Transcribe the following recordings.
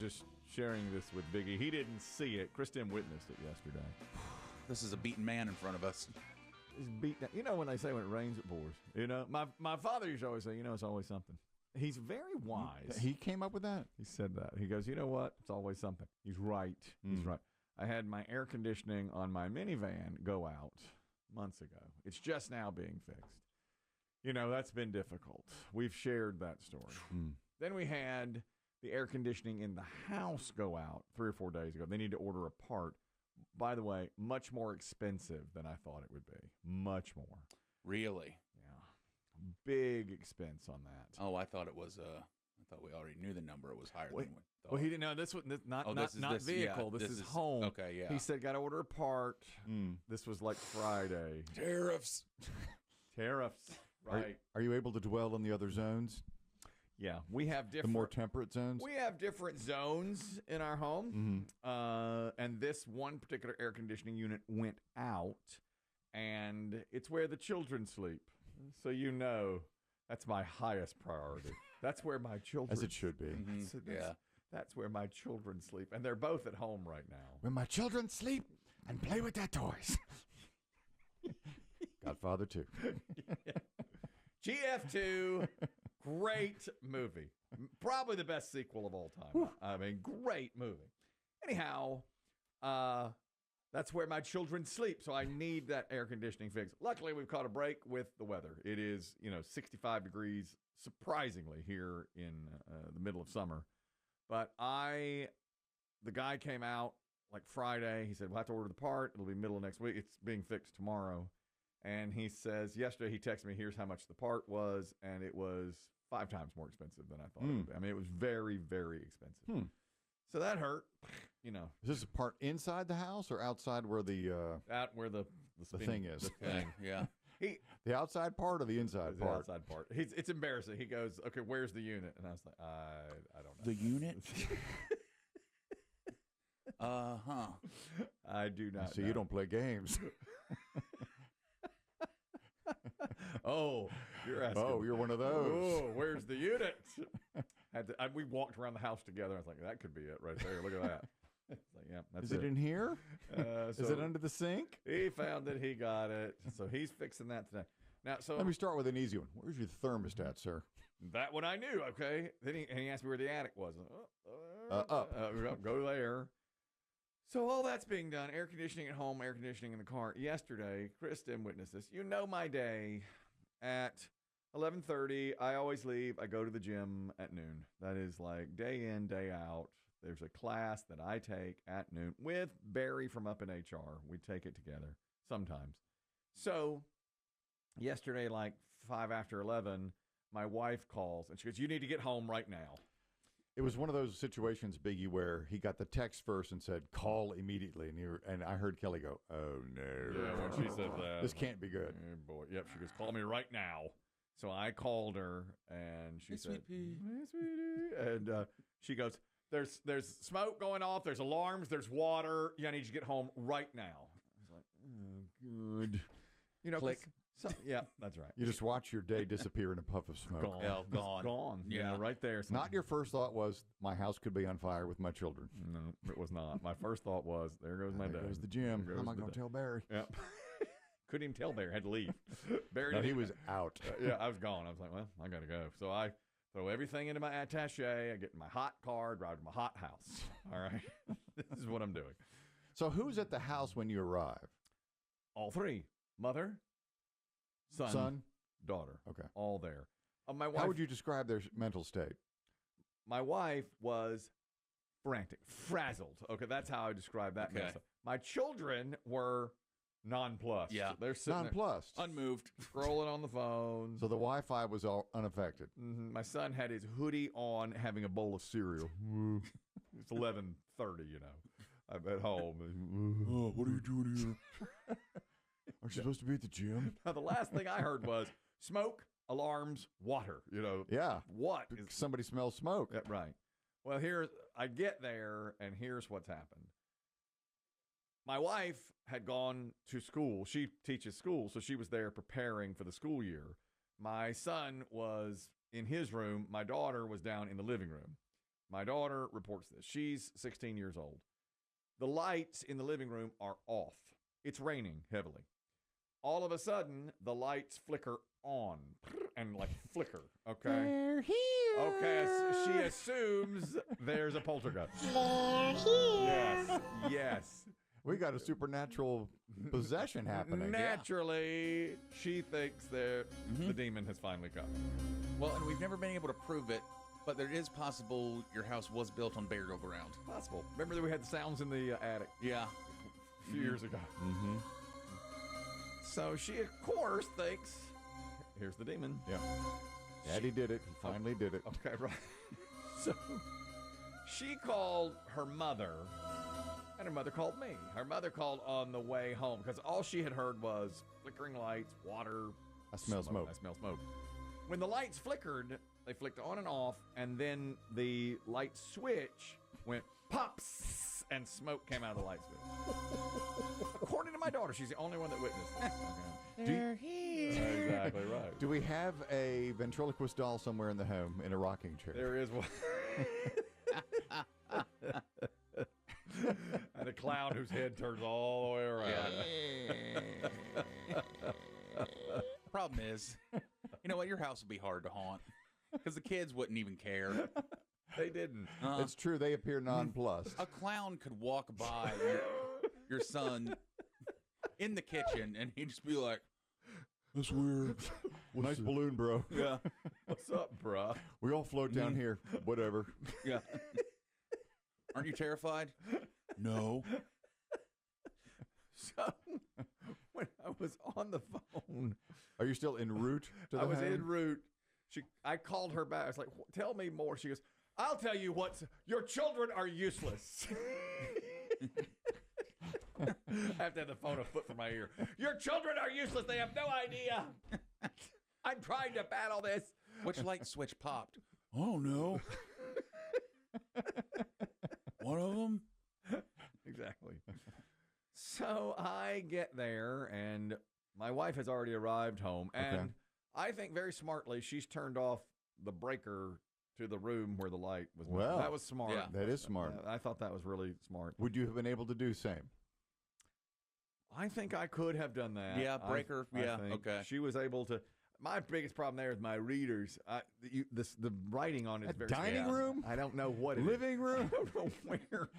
Just sharing this with Biggie. He didn't see it. Kristen witnessed it yesterday. This is a beaten man in front of us. He's beat down. You know when they say when it rains, it pours. You know, my father used to always say, you know, it's always something. He's very wise. He came up with that? He said that. He goes, you know what? It's always something. He's right. He's right. I had my air conditioning on my minivan go out months ago. It's just now being fixed. You know, that's been difficult. We've shared that story. Then we had the air conditioning in the house go out 3 or 4 days ago. They need to order a part. By the way, much more expensive than I thought it would be. Much more. Really? Yeah. Big expense on that. Oh, I thought it was. I thought we already knew the number. It was higher than we thought. Well, he didn't know this was not vehicle. Yeah, this is home. Okay, yeah. He said, got to order a part. This was like Friday. Tariffs. Right. Are you able to dwell in the other zones? Yeah, we have different. The more temperate zones? We have different zones in our home. And this one particular air conditioning unit went out, and it's where the children sleep. So you know that's my highest priority. That's where my children As it should be. So that's where my children sleep. And they're both at home right now. When my children sleep and play with their toys. Godfather 2. GF2, great movie. Probably the best sequel of all time. I mean, great movie. Anyhow, that's where my children sleep, so I need that air conditioning fixed. Luckily, we've caught a break with the weather. It is, 65 degrees, surprisingly, here in the middle of summer. But the guy came out like Friday. He said, we'll have to order the part. It'll be middle of next week. It's being fixed tomorrow. And he says, yesterday he texted me, here's how much the part was, and it was 5 times more expensive than I thought it would be. I mean, it was very, very expensive. So that hurt, Is this a part inside the house or outside where the out where the thing is? The thing, Yeah. The outside part or the inside the part? outside part. It's embarrassing. He goes, okay, where's the unit? And I was like, I don't know. The unit? I do not So know. you don't play games. Oh, you're asking. Oh, you're one of those. Oh, where's the unit? We walked around the house together. I was like, that could be it right there. Look at that. It's like, yeah, that's Is it in here? Is Is it under the sink? He found that he got it. So he's fixing that today. Now, so Let me start with an easy one. Where's your thermostat, sir? that one I knew, okay. Then he asked me where the attic was. Up. Go there. So all that's being done, air conditioning at home, air conditioning in the car. Yesterday, Kristen witnessed this. You know my day. At 11:30, I always leave. I go to the gym at noon. That is like day in, day out. There's a class that I take at noon with Barry from up in HR. We take it together sometimes. So yesterday, like 5 after 11, my wife calls and she goes, you need to get home right now. It was one of those situations, Biggie, where he got the text first and said, call immediately. And I heard Kelly go, oh, no. Yeah, when she said that. This can't be good. Oh, boy. Yep, she goes, call me right now. So I called her, and she said, hey, sweetie. And she goes, there's smoke going off, there's alarms, there's water. Yeah, I need you to get home right now. I was like, oh, good. Click. Yeah, that's right. You just watch your day disappear in a puff of smoke. Gone. Yeah, gone. Gone. Yeah. Right there. Not your first thought was, my house could be on fire with my children. No, it was not. My first thought was, there goes my There day. goes the gym. There How goes am I the going to day. tell Barry? Yep. Couldn't even tell Barry. Had to leave. Barry No, didn't he even- was out. Yeah, I was gone. I was like, well, I got to go. So I throw everything into my attaché. I get in my hot car, drive to my hot house. All right. This is what I'm doing. So who's at the house when you arrive? All three. Mother, son, daughter. Okay. All there. My wife, How would you describe their mental state? My wife was frantic, frazzled. Okay, that's how I describe that. Okay. Mess. My children were nonplussed. Yeah. They're sitting there Nonplussed. Unmoved. scrolling on the phone. So the Wi-Fi was all unaffected. My son had his hoodie on, having a bowl of cereal. It's 11:30, I'm at home. Oh, what are you doing here? Aren't you supposed to be at the gym? Now, the last thing I heard was smoke, alarms, water. Yeah. What is Somebody smells smoke. Yeah, right. Well, I get there, and here's what's happened. My wife had gone to school. She teaches school, so she was there preparing for the school year. My son was in his room. My daughter was down in the living room. my daughter reports this. She's 16 years old. The lights in the living room are off. It's raining heavily. All of a sudden, the lights flicker on and like flicker. Okay. They're here. Okay. She assumes there's a poltergeist. They're here. Yes. We got a supernatural possession happening. Naturally, she thinks the demon has finally come. Well, and we've never been able to prove it, but there is possible your house was built on burial ground. Possible. Remember that we had the sounds in the attic Yeah. a few years ago. Mm-hmm. So she, of course, thinks, here's the demon. Yeah. Daddy did it. He finally did it. Okay, right. So she called her mother, and her mother called me. Her mother called on the way home because all she had heard was flickering lights, water. I smell smoke. I smell smoke. When the lights flickered, they flicked on and off, and then the light switch went pops, and smoke came out of the light switch. According to my daughter, she's the only one that witnessed this. Okay. They're here. Exactly right. Do we have a ventriloquist doll somewhere in the home in a rocking chair? There is one. And a clown whose head turns all the way around. Problem is, you know what? Your house would be hard to haunt because the kids wouldn't even care. They didn't. It's true. They appear nonplussed. A clown could walk by your son in the kitchen, and he'd just be like, "That's weird." Nice balloon, bro. Yeah, What's up, bruh? We all float down here. Whatever. yeah. Aren't you terrified? No. So when I was on the phone, Are you still en route to the I was home? en route. I called her back. I was like, "Tell me more." She goes, "I'll tell you what. Your children are useless." I have to have the phone a foot from my ear. Your children are useless. They have no idea. I'm trying to battle this. Which light switch popped? I don't know. One of them? Exactly. So I get there, and my wife has already arrived home, and Okay. I think very smartly she's turned off the breaker to the room where the light was. Well, that was smart. yeah. That is smart. I thought that was really smart. Would you have been able to do same? I think I could have done that. Yeah, breaker, I yeah, think okay. She was able to. My biggest problem there is my readers. The writing on it is A very dining small. room? I don't know what it is. Living room? I don't know where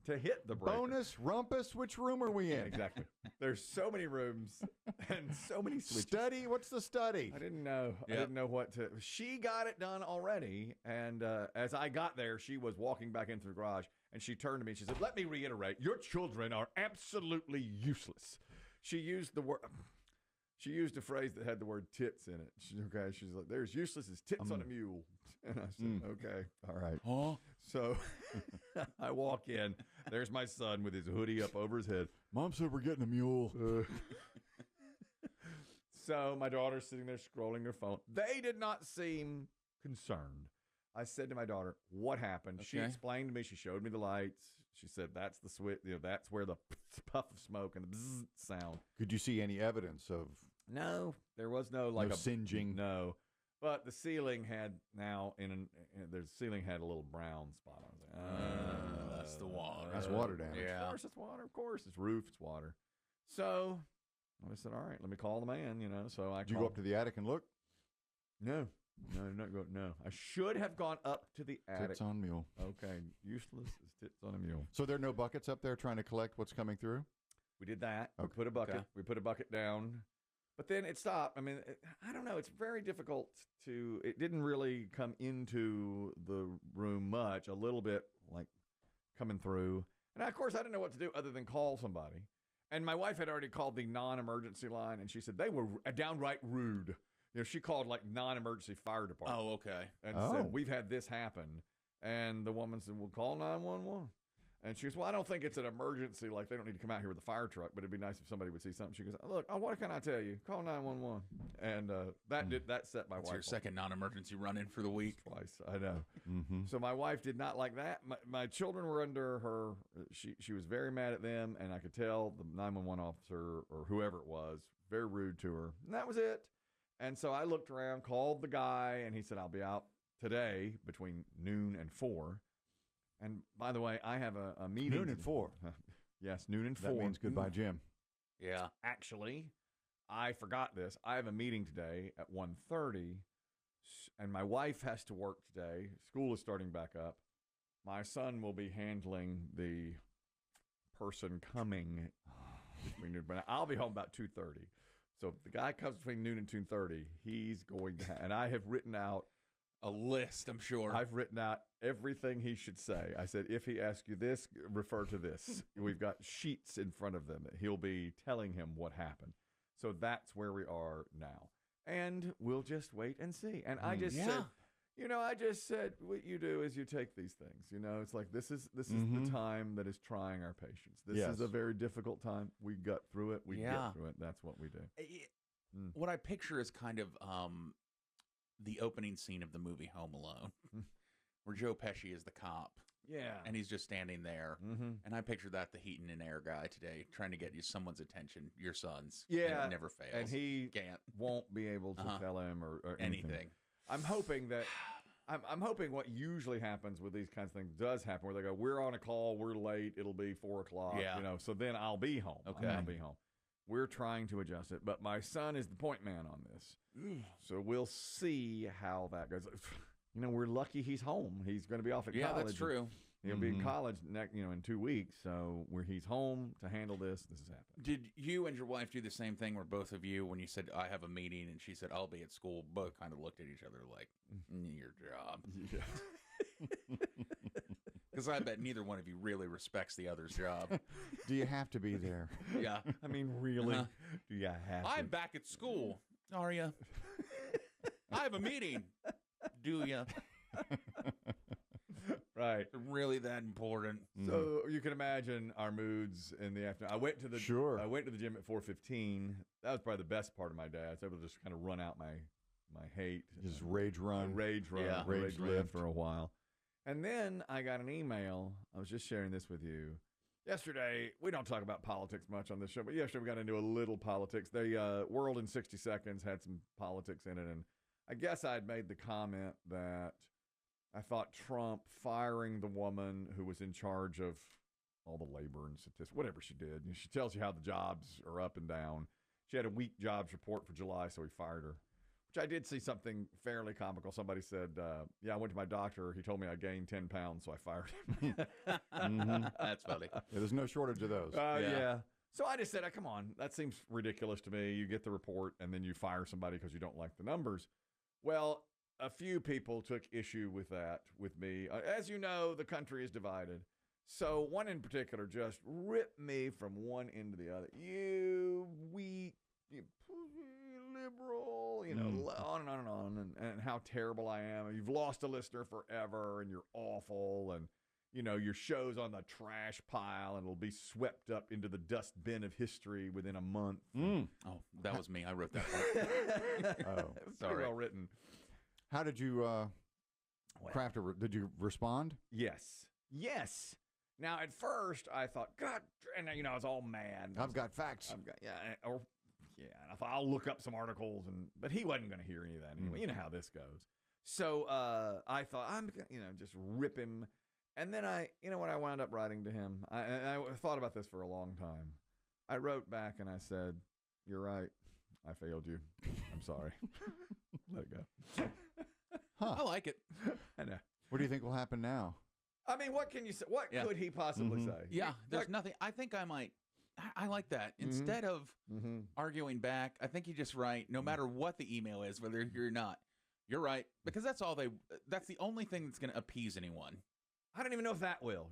to hit the breaker. Bonus? Rumpus? Which room are we Yeah, in? exactly. There's so many rooms and so many switches. Study? What's the study? I didn't know. I Yep. didn't know what to. She got it done already, and as I got there, she was walking back into the garage, and she turned to me and she said, "Let me reiterate: your children are absolutely useless." She used the word. She used a phrase that had the word tits in it. She's like, "There's useless as tits on a mule," and I said, "Okay, all right." Huh? So I walk in. There's my son with his hoodie up over his head. Mom said we're getting a mule. So my daughter's sitting there scrolling her phone. They did not seem concerned. I said to my daughter, "What happened?" She Okay. explained to me. She showed me the lights. She said, "That's the switch. That's where the puff of smoke and the bzzz sound." Could you see any evidence of No, there was no like no a singeing? No, but the ceiling had the ceiling had a little brown spot on it. I was like, That's the water. That's water damage. Yeah. Of course, it's water. Of course, it's roof. It's water. So I said, "All right, let me call the man." So I Did you go called- up to the attic and look? No, not go. No, I should have gone up to the attic. Tits on mule. Okay, useless as tits on a mule. So there are no buckets up there trying to collect what's coming through? We did that. We Okay. put a bucket. Okay. We put a bucket down, but then it stopped. I mean, I don't know. It's very difficult to. It didn't really come into the room much. A little bit like coming through, and of course I didn't know what to do other than call somebody. And my wife had already called the non-emergency line, and she said they were downright rude. She called like non-emergency fire department. Oh, okay. And Oh. said, "We've had this happen." And the woman said, "Well, call 911." And she goes, "Well, I don't think it's an emergency. Like, they don't need to come out here with a fire truck, but it'd be nice if somebody would see something." She goes, "Look, what can I tell you? Call 911." And that set my That's wife your off second non-emergency run-in for the week. twice. I know. Mm-hmm. So my wife did not like that. My children were under her. She was very mad at them, and I could tell the 911 officer or whoever it was, very rude to her. And that was it. And so I looked around, called the guy, and he said, "I'll be out today between noon and 4." And by the way, I have a meeting. Noon and 4. Yes, noon and 4. That means goodbye, Jim. Yeah. Actually, I forgot this. I have a meeting today at 1:30, and my wife has to work today. School is starting back up. My son will be handling the person coming between noon, but I'll be home about 2:30. So if the guy comes between noon and 2:30, he's going to and I have written out A list, I'm sure. I've written out everything he should say. I said, if he asks you this, refer to this. We've got sheets in front of them. He'll be telling him what happened. So that's where we are now. And we'll just wait and see. And I just said, I just said, what you do is you take these things. It's like this is the time that is trying our patience. This is a very difficult time. We got through it. We get through it. That's what we do. What I picture is kind of the opening scene of the movie Home Alone, where Joe Pesci is the cop. Yeah. And he's just standing there. And I picture that the heating and air guy today trying to get you someone's attention, your son's. Yeah. And it never fails. And he can't. won't be able to tell him or anything. I'm hoping that I'm hoping what usually happens with these kinds of things does happen, where they go, we're on a call, we're late, it'll be 4 o'clock. Yeah. So then I'll be home. Okay. I'll be home. We're trying to adjust it, but my son is the point man on this. So we'll see how that goes. We're lucky he's home. He's going to be off at college. Yeah, that's true. He'll be in college in 2 weeks. So he's home to handle this. This is happening. Did you and your wife do the same thing where both of you, when you said, I have a meeting, and she said, I'll be at school, both kind of looked at each other like, your job? Yeah. Because I bet neither one of you really respects the other's job. Do you have to be there? Yeah. I mean, really? Do you have I'm to? back at school. Are you? I have a meeting. Do you? Right. Really that important? So you can imagine our moods in the afternoon. I went to the gym at 4:15. That was probably the best part of my day. I was able to just kind of run out my hate. Just rage run. Rage run. Yeah. Rage live for a while. And then I got an email. I was just sharing this with you. Yesterday, we don't talk about politics much on this show, but yesterday we got into a little politics. The World in 60 Seconds had some politics in it, and I guess I'd made the comment that I thought Trump firing the woman who was in charge of all the labor and statistics, whatever she did. She tells you how the jobs are up and down. She had a weak jobs report for July, so he fired her. Which I did see something fairly comical. Somebody said, I went to my doctor. He told me I gained 10 pounds, so I fired him. That's funny. Yeah, there's no shortage of those. Yeah. So I just said, come on, that seems ridiculous to me. You get the report, and then you fire somebody because you don't like the numbers. Well, a few people took issue with that with me. As you know, the country is divided. So one in particular just ripped me from one end to the other. You weak, you liberal, on and on and on, and how terrible I am. You've lost a listener forever, and you're awful, and your show's on the trash pile, and it'll be swept up into the dustbin of history within a month. Oh, that was me. I wrote that part. Oh, Pretty well written. How did you craft did you respond? Yes. Now, at first, I thought, God, and I was all mad. I've got facts. And I thought I'll look up some articles, but he wasn't going to hear any of that anyway. You know how this goes. So I thought I'm just rip him, and then I wound up writing to him. I thought about this for a long time. I wrote back and I said, "You're right. I failed you. I'm sorry. Let it go." Huh. I like it. I know. What do you think will happen now? I mean, what can you say? What could he possibly say? Yeah, there's nothing. I think I might. I like that. Instead of arguing back, I think you just write, no matter what the email is, whether you're not, you're right. Because that's the only thing that's going to appease anyone. I don't even know if that will,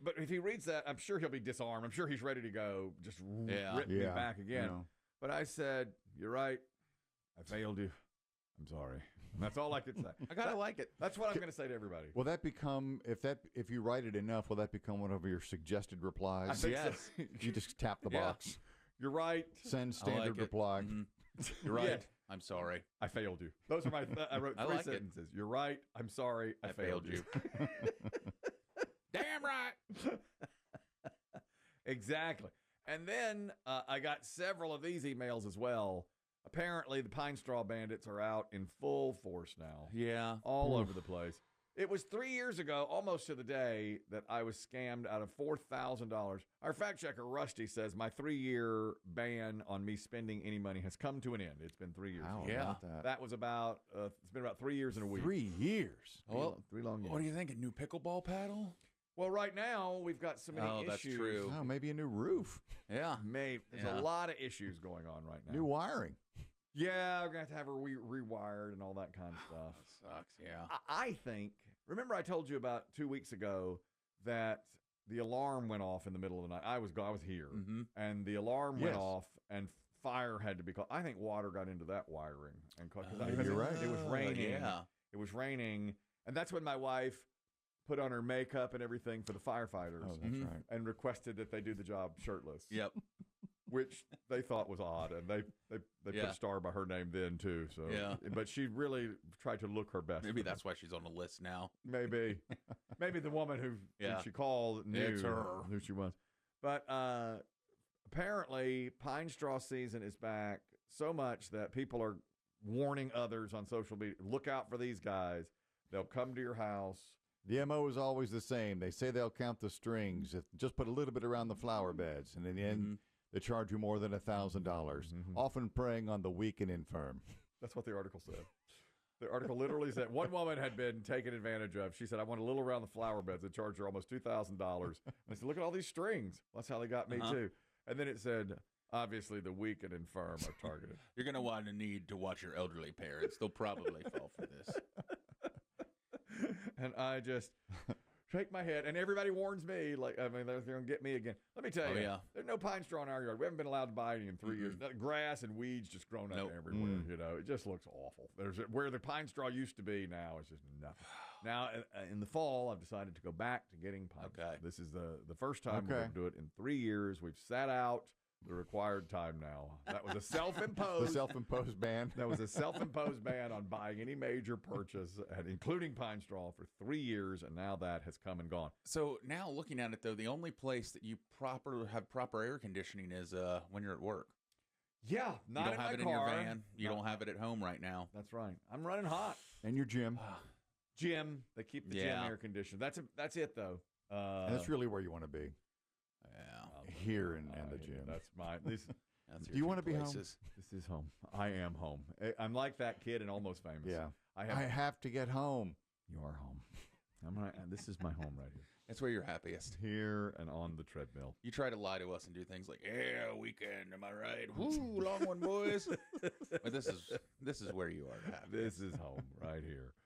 but if he reads that, I'm sure he'll be disarmed. I'm sure he's ready to go, just rip me back again. But I said, you're right. I failed you. I'm sorry. And that's all I could say. I kind of like it. That's what I'm going to say to everybody. Will that become, if you write it enough, will that become one of your suggested replies? I think Yes. so. You just tap the box. You're right. Send I like standard it. reply. You're right. Yeah. I'm sorry. I failed you. Those are my, I wrote I 3 like it. sentences. You're right. I'm sorry. I failed you. Damn right. Exactly. And then I got several of these emails as well. Apparently, the Pine Straw Bandits are out in full force now. Yeah. All over the place. It was 3 years ago, almost to the day, that I was scammed out of $4,000. Our fact checker, Rusty, says my 3-year ban on me spending any money has come to an end. It's been 3 years. How Yeah. about that? That was about, it's been about 3 years and a week. 3 years. Three long years. What do you think? A new pickleball paddle? Well, right now, we've got so many issues. That's true. Oh, maybe a new roof, Yeah. There's a lot of issues going on right now. new wiring. Yeah, we're going to have her rewired and all that kind of stuff. Sucks. Yeah. I think, remember I told you about 2 weeks ago that the alarm went off in the middle of the night. I was here, and the alarm went off, and fire had to be called. I think water got into that wiring. And You're right. It was raining. Yeah. It was raining, and that's when my wife put on her makeup and everything for the firefighters Oh, that's right. and requested that they do the job shirtless. Yep. Which they thought was odd, and they put a star by her name then too. So, but she really tried to look her best. Maybe that's why she's on the list now. maybe the woman who she called knew It's her. who she was. But apparently, pine straw season is back so much that people are warning others on social media. Look out for these guys. They'll come to your house. The MO is always the same. They say they'll count the strings. Just put a little bit around the flower beds, and in the end, they charge you more than $1,000. Often preying on the weak and infirm. That's what the article said. The article literally said one woman had been taken advantage of. She said, "I want a little around the flower beds." They charged her almost $2,000. I said, "Look at all these strings." That's how they got me too. And then it said, "Obviously, the weak and infirm are targeted." You're going to want to need to watch your elderly parents. They'll probably fall for this. And I just shake my head, and everybody warns me, like, I mean, they're going to get me again. Let me tell you, there's no pine straw in our yard. We haven't been allowed to buy any in 3 years. Grass and weeds just grown up everywhere. You know, it just looks awful. There's where the pine straw used to be now, it's just nothing. Now, in the fall, I've decided to go back to getting pine straw. This is the first time we're going to do it in 3 years. We've sat out the required time now. That was a self-imposed. The self-imposed ban. That was a self-imposed ban on buying any major purchase, and including pine straw, for 3 years, and now that has come and gone. So now looking at it, though, the only place that you have proper air conditioning is when you're at work. Yeah, not you don't in have my it car. in your van. You don't have it at home right now. That's right. I'm running hot. And your gym. Gym. They keep the gym air conditioned. That's it, though. And that's really where you want to be. Yeah. Here in the gym. That's my. This, do you want to be home? This is home. I am home. I'm like that kid in Almost Famous. Yeah. I have to get home. You are home. This is my home right here. That's where you're happiest. Here and on the treadmill. You try to lie to us and do things like, "Yeah, weekend, am I right? Woo, long one, boys." But this is where you are happiest. This is home right here.